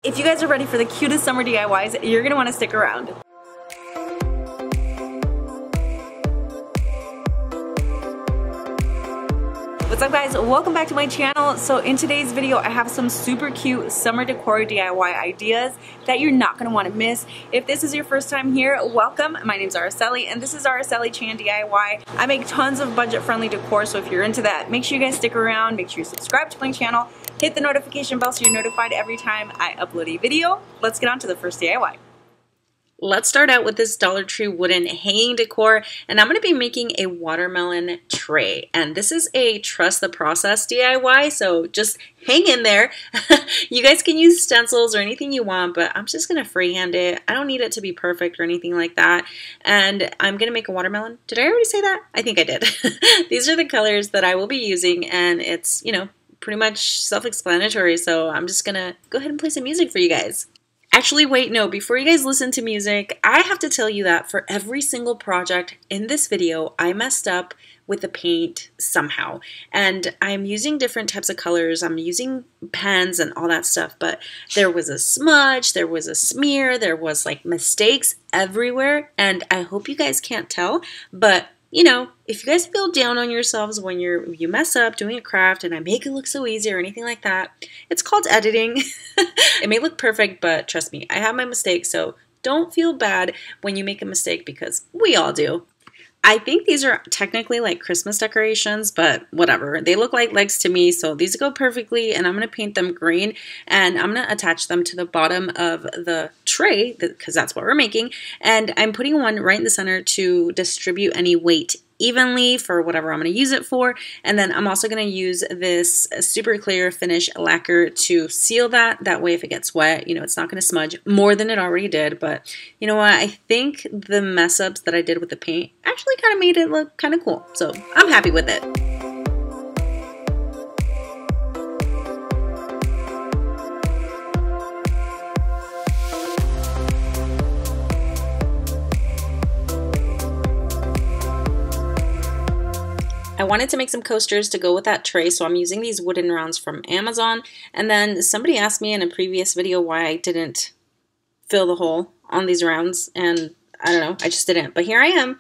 If you guys are ready for the cutest summer DIYs, you're gonna wanna stick around. What's up guys, welcome back to my channel. So in today's video, I have some super cute summer decor DIY ideas that you're not gonna wanna miss. If this is your first time here, welcome. My name's Araceli and this is Aracelichanyt DIY. I make tons of budget-friendly decor, so if you're into that, make sure you guys stick around, make sure you subscribe to my channel, hit the notification bell so you're notified every time I upload a video. Let's get on to the first DIY. Let's start out with this Dollar Tree wooden hanging decor, and I'm going to be making a watermelon tray. And this is a trust the process DIY, so just hang in there. You guys can use stencils or anything you want, but I'm just going to freehand it. I don't need it to be perfect or anything like that. And I'm going to make a watermelon. Did I already say that? I think I did. These are the colors that I will be using, and it's, you know, pretty much self-explanatory, so I'm just going to go ahead and play some music for you guys. Actually, wait, no, before you guys listen to music, I have to tell you that for every single project in this video, I messed up with the paint somehow. And I'm using different types of colors, I'm using pens and all that stuff, but there was a smudge, there was a smear, there was like mistakes everywhere, and I hope you guys can't tell, but you know, if you guys feel down on yourselves when you mess up doing a craft and I make it look so easy or anything like that, it's called editing. It may look perfect, but trust me, I have my mistakes, so don't feel bad when you make a mistake because we all do. I think these are technically like Christmas decorations, but whatever. They look like legs to me, so these go perfectly, and I'm going to paint them green, and I'm going to attach them to the bottom of the tray, because that's what we're making, and I'm putting one right in the center to distribute any weight evenly for whatever I'm going to use it for. And then I'm also going to use this super clear finish lacquer to seal that. That way if it gets wet, you know, it's not going to smudge more than it already did. But you know what? I think the mess ups that I did with the paint actually kind of made it look kind of cool. So I'm happy with it. I wanted to make some coasters to go with that tray, so I'm using these wooden rounds from Amazon. And then somebody asked me in a previous video why I didn't fill the hole on these rounds, and I don't know, I just didn't. But here I am,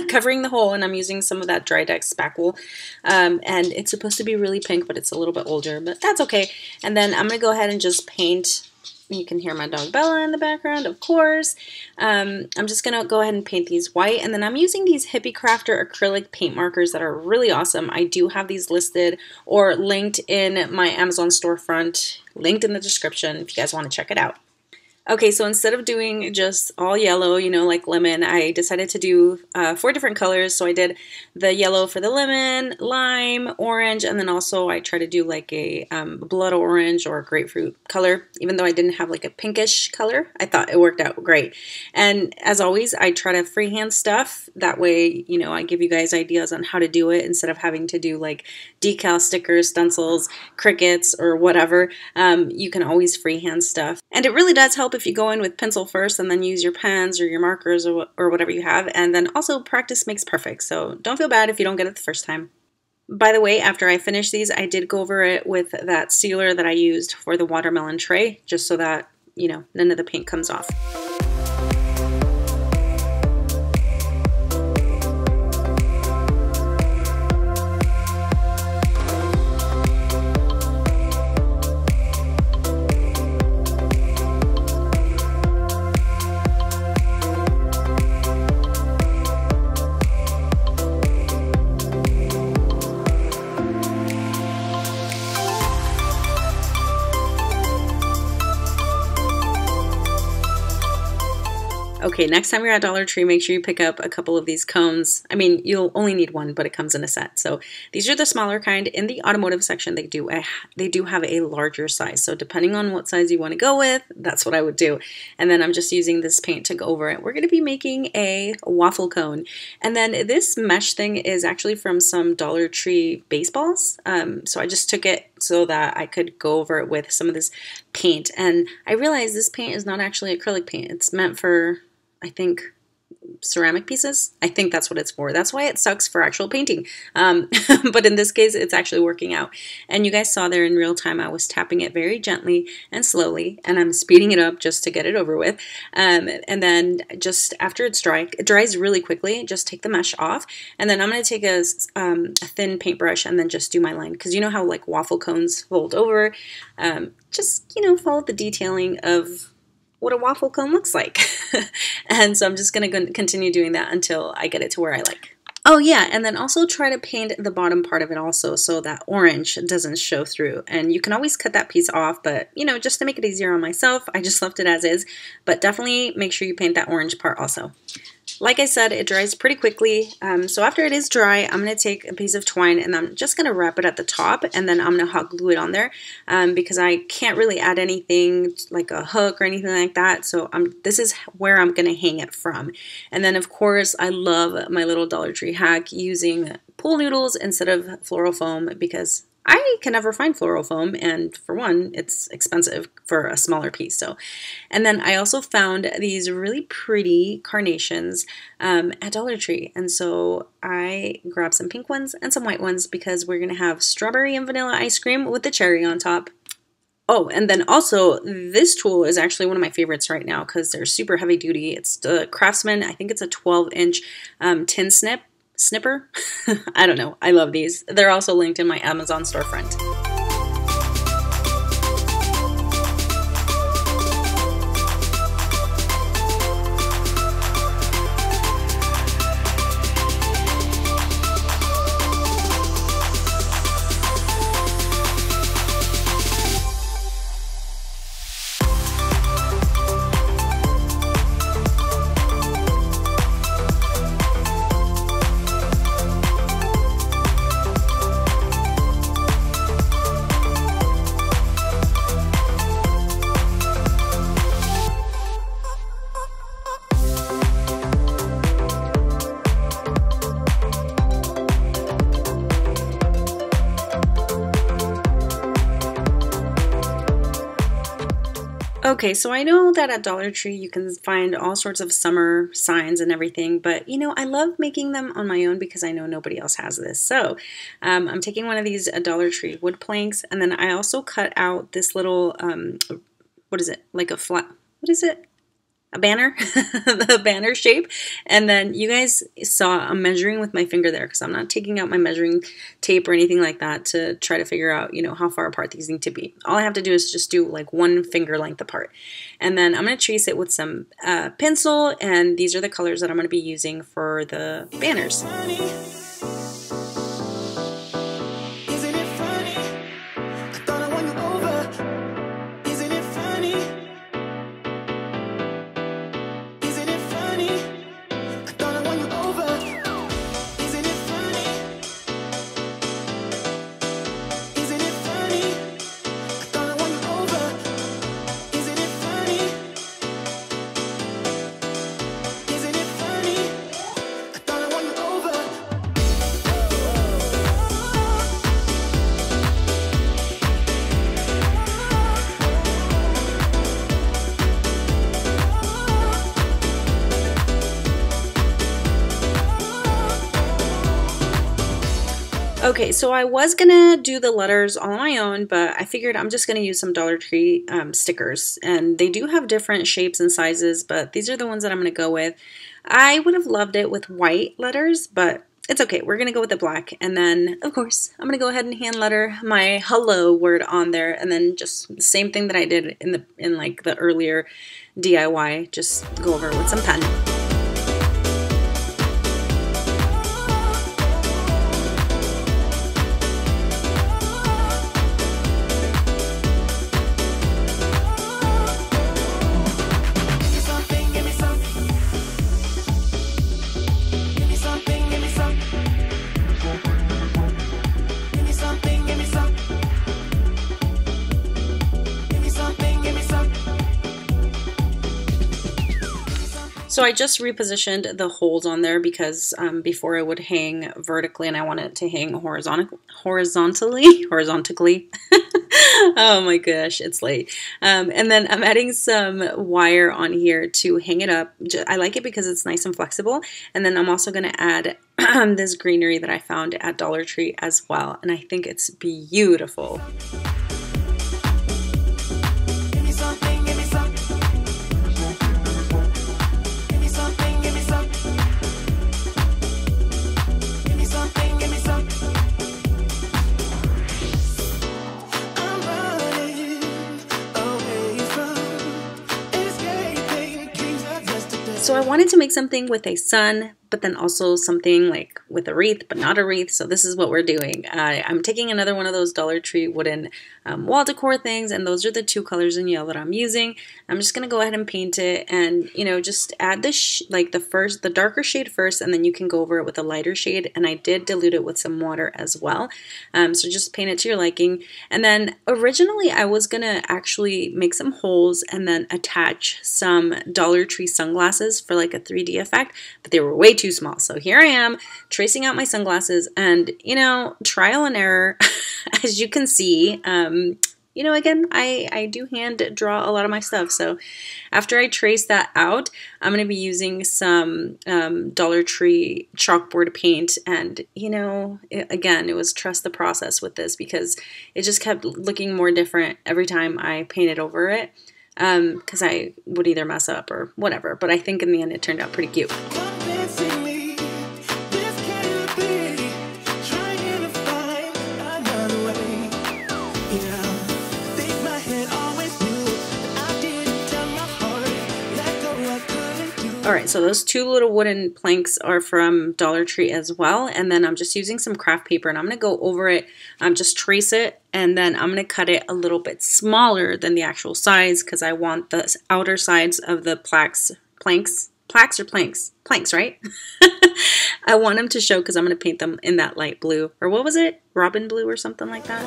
covering the hole, and I'm using some of that Dry Deck spackle. And it's supposed to be really pink, but it's a little bit older, but that's okay. And then I'm going to go ahead and just paint. You can hear my dog Bella in the background, of course. I'm just going to go ahead and paint these white. And then I'm using these Hippie Crafter acrylic paint markers that are really awesome. I do have these listed or linked in my Amazon storefront, linked in the description if you guys want to check it out. Okay, so instead of doing just all yellow, you know, like lemon, I decided to do 4 different colors. So I did the yellow for the lemon, lime, orange, and then also I try to do like a blood orange or grapefruit color. Even though I didn't have like a pinkish color, I thought it worked out great. And as always, I try to freehand stuff. That way, you know, I give you guys ideas on how to do it instead of having to do like decal stickers, stencils, Cricuts, or whatever. You can always freehand stuff. And it really does help if you go in with pencil first and then use your pens or your markers or whatever you have. And then also practice makes perfect. So don't feel bad if you don't get it the first time. By the way, after I finished these, I did go over it with that sealer that I used for the watermelon tray, just so that, you know, none of the paint comes off. Okay, next time you're at Dollar Tree, make sure you pick up a couple of these cones. I mean, you'll only need one, but it comes in a set. So these are the smaller kind. In the automotive section, they do have a larger size. So depending on what size you want to go with, that's what I would do. And then I'm just using this paint to go over it. We're going to be making a waffle cone. And then this mesh thing is actually from some Dollar Tree baseballs. So I just took it so that I could go over it with some of this paint. And I realized this paint is not actually acrylic paint. It's meant for, I think, ceramic pieces. I think that's what it's for. That's why it sucks for actual painting. But in this case, it's actually working out. And you guys saw there in real time, I was tapping it very gently and slowly, and I'm speeding it up just to get it over with. And then just after it's dry, it dries really quickly, just take the mesh off. And then I'm going to take a thin paintbrush and then just do my line. Because you know how like waffle cones fold over? Just, you know, follow the detailing of what a waffle cone looks like. And so I'm just going to continue doing that until I get it to where I like. Oh yeah, and then also try to paint the bottom part of it also so that orange doesn't show through. And you can always cut that piece off, but you know, just to make it easier on myself, I just left it as is. But definitely make sure you paint that orange part also. Like I said, it dries pretty quickly. So after it is dry, I'm going to take a piece of twine and I'm just going to wrap it at the top, and then I'm going to hot glue it on there because I can't really add anything like a hook or anything like that. So this is where I'm going to hang it from. And then of course, I love my little Dollar Tree hack using pool noodles instead of floral foam because I can never find floral foam, and for one, it's expensive for a smaller piece. So, and then I also found these really pretty carnations at Dollar Tree, and so I grabbed some pink ones and some white ones because we're gonna have strawberry and vanilla ice cream with the cherry on top. Oh, and then also this tool is actually one of my favorites right now because they're super heavy duty. It's the Craftsman. I think it's a 12-inch tin snipper. I don't know. I love these. They're also linked in my Amazon storefront. Okay, so I know that at Dollar Tree you can find all sorts of summer signs and everything, but you know, I love making them on my own because I know nobody else has this. So I'm taking one of these Dollar Tree wood planks, and then I also cut out this little, what is it? Like a flat, what is it? A banner, the banner shape. And then you guys saw I'm measuring with my finger there because I'm not taking out my measuring tape or anything like that to try to figure out, you know, how far apart these need to be. All I have to do is just do like 1 finger length apart. And then I'm going to trace it with some pencil, and these are the colors that I'm going to be using for the banners. Okay, so I was gonna do the letters all on my own, but I figured I'm just gonna use some Dollar Tree stickers, and they do have different shapes and sizes, but these are the ones that I'm gonna go with. I would have loved it with white letters, but it's okay. We're gonna go with the black, and then of course I'm gonna go ahead and hand letter my hello word on there, and then just the same thing that I did in like the earlier DIY. Just go over it with some pen. So I just repositioned the holes on there because before it would hang vertically and I want it to hang horizontally. Oh my gosh, it's late. And then I'm adding some wire on here to hang it up. I like it because it's nice and flexible. And then I'm also going to add this greenery that I found at Dollar Tree as well. And I think it's beautiful. So I wanted to make something with a sun, but then also something like with a wreath, but not a wreath. So this is what we're doing. I'm taking another one of those Dollar Tree wooden wall decor things, and those are the two colors in yellow that I'm using. I'm just gonna go ahead and paint it, and you know, just add the darker shade first, and then you can go over it with a lighter shade. And I did dilute it with some water as well. So just paint it to your liking. And then originally I was gonna actually make some holes and then attach some Dollar Tree sunglasses for like a 3D effect, but they were way too small. So here I am tracing out my sunglasses, and you know, trial and error. As you can see, you know, again, I do hand draw a lot of my stuff. So after I trace that out, I'm going to be using some Dollar Tree chalkboard paint. And, you know, again, it was trust the process with this because it just kept looking more different every time I painted over it. Because I would either mess up or whatever. But I think in the end it turned out pretty cute. Alright, so those two little wooden planks are from Dollar Tree as well, and then I'm just using some craft paper and I'm going to go over it, just trace it, and then I'm going to cut it a little bit smaller than the actual size because I want the outer sides of the planks, right? I want them to show because I'm going to paint them in that light blue, or what was it? Robin blue or something like that.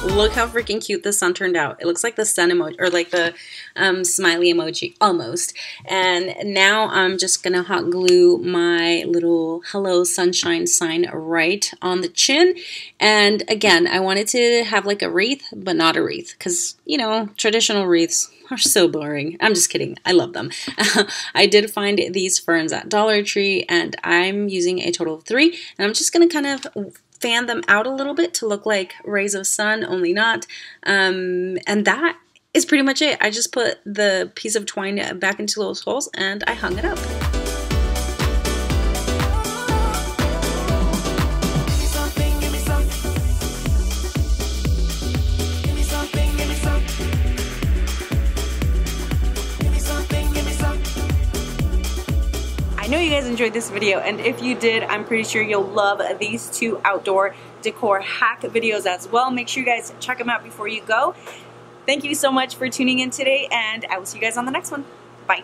Look how freaking cute the sun turned out. It looks like the sun emoji, or like the smiley emoji, almost. And now I'm just gonna hot glue my little hello sunshine sign right on the chin. And again, I wanted to have like a wreath, but not a wreath, because, you know, traditional wreaths are so boring. I'm just kidding. I love them. I did find these ferns at Dollar Tree, and I'm using a total of 3. And I'm just gonna kind of fan them out a little bit to look like rays of sun, only not. And that is pretty much it. I just put the piece of twine back into those holes and I hung it up. I know you guys enjoyed this video, and if you did, I'm pretty sure you'll love these 2 outdoor decor hack videos as well. Make sure you guys check them out before you go. Thank you so much for tuning in today, and I will see you guys on the next one. Bye.